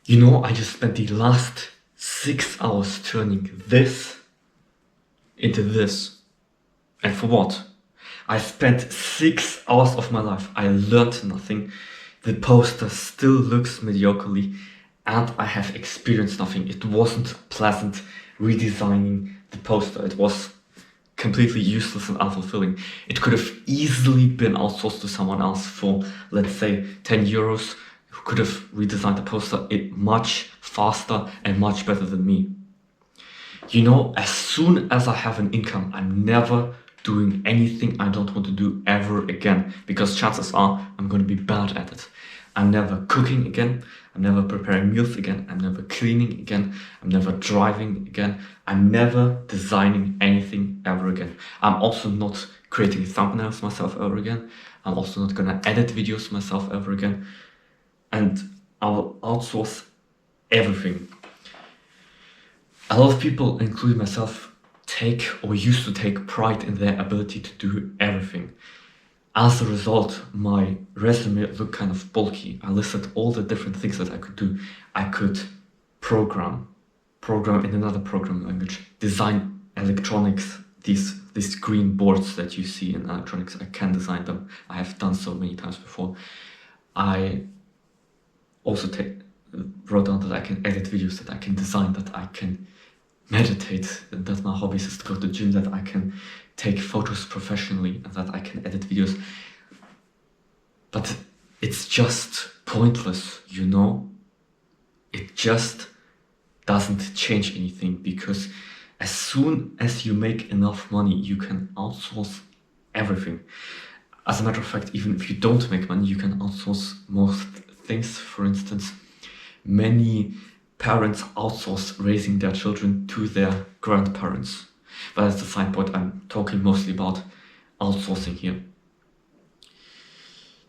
You know, I just spent the last 6 hours turning this into this. And for what? I spent 6 hours of my life. I learned nothing. The poster still looks mediocrely, and I have experienced nothing. It wasn't pleasant redesigning the poster. It was completely useless and unfulfilling. It could have easily been outsourced to someone else for, let's say, 10 euros, who could have redesigned the poster much faster and much better than me. You know, as soon as I have an income, I'm never doing anything I don't want to do ever again, because chances are I'm going to be bad at it. I'm never cooking again, I'm never preparing meals again, I'm never cleaning again, I'm never driving again, I'm never designing anything ever again. I'm also not creating thumbnails myself ever again. I'm also not gonna edit videos myself ever again. And I'll outsource everything. A lot of people, including myself, take or used to take pride in their ability to do everything. As a result, my resume looked kind of bulky. I listed all the different things that I could do. I could program in another programming language, design electronics, these green boards that you see in electronics. I can design them. I have done so many times before. I also wrote down that I can edit videos, that I can design, that I can meditate, that my hobbies is to go to the gym, that I can take photos professionally, and that I can edit videos. But it's just pointless, you know? It just doesn't change anything, because as soon as you make enough money, you can outsource everything. As a matter of fact, even if you don't make money, you can outsource most things. For instance, many parents outsource raising their children to their grandparents. But that's the side point. I'm talking mostly about outsourcing here.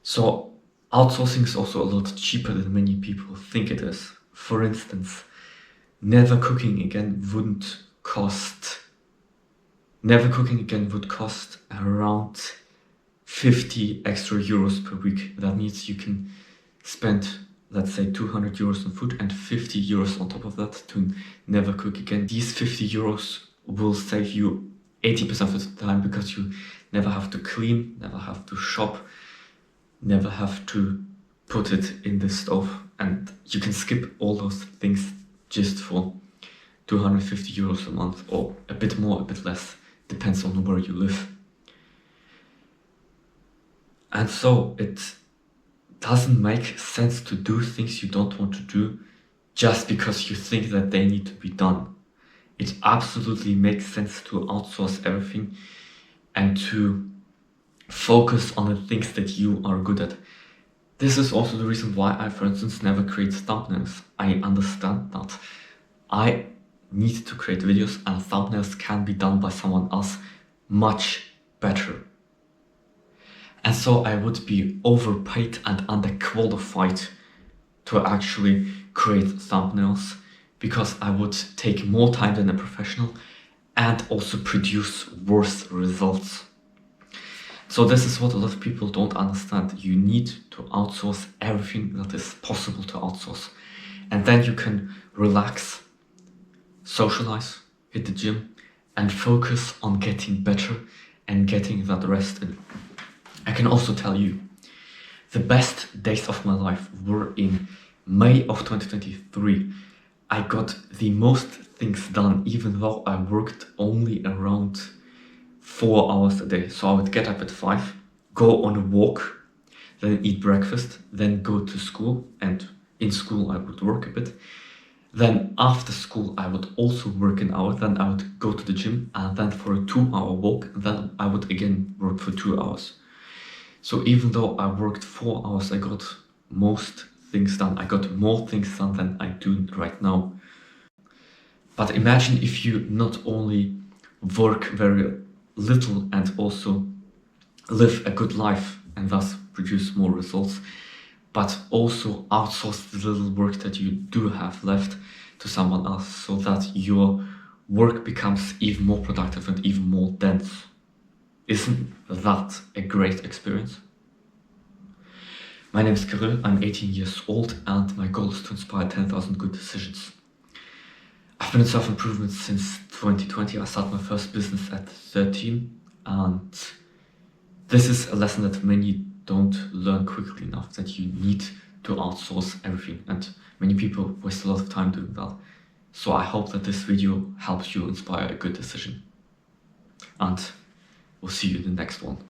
So outsourcing is also a lot cheaper than many people think it is. For instance, never cooking again would cost around 50 extra euros per week. That means you can spend, let's say, 200 euros on food and 50 euros on top of that to never cook again. These 50 euros will save you 80% of the time, because you never have to clean, never have to shop, never have to put it in the stove, and you can skip all those things just for 250 euros a month, or a bit more, a bit less, depends on where you live. And so it doesn't make sense to do things you don't want to do just because you think that they need to be done. It absolutely makes sense to outsource everything and to focus on the things that you are good at. This is also the reason why I, for instance, never create thumbnails. I understand that I need to create videos, and thumbnails can be done by someone else much better. And so I would be overpaid and underqualified to actually create thumbnails, because I would take more time than a professional and also produce worse results. So this is what a lot of people don't understand. You need to outsource everything that is possible to outsource. And then you can relax, socialize, hit the gym, and focus on getting better and getting that rest in. I can also tell you, the best days of my life were in May of 2023. I got the most things done, even though I worked only around 4 hours a day. So I would get up at 5, go on a walk, then eat breakfast, then go to school, and in school I would work a bit. Then after school I would also work an hour, then I would go to the gym, and then for a 2-hour walk, then I would again work for 2 hours. So even though I worked 4 hours, I got most things done. I got more things done than I do right now. But imagine if you not only work very little and also live a good life and thus produce more results, but also outsource the little work that you do have left to someone else, so that your work becomes even more productive and even more dense. Isn't that a great experience? My name is Kiryl, I'm 18 years old, and my goal is to inspire 10,000 good decisions. I've been in self-improvement since 2020. I started my first business at 13, and this is a lesson that many don't learn quickly enough, that you need to outsource everything, and many people waste a lot of time doing that. So I hope that this video helps you inspire a good decision, and we'll see you in the next one.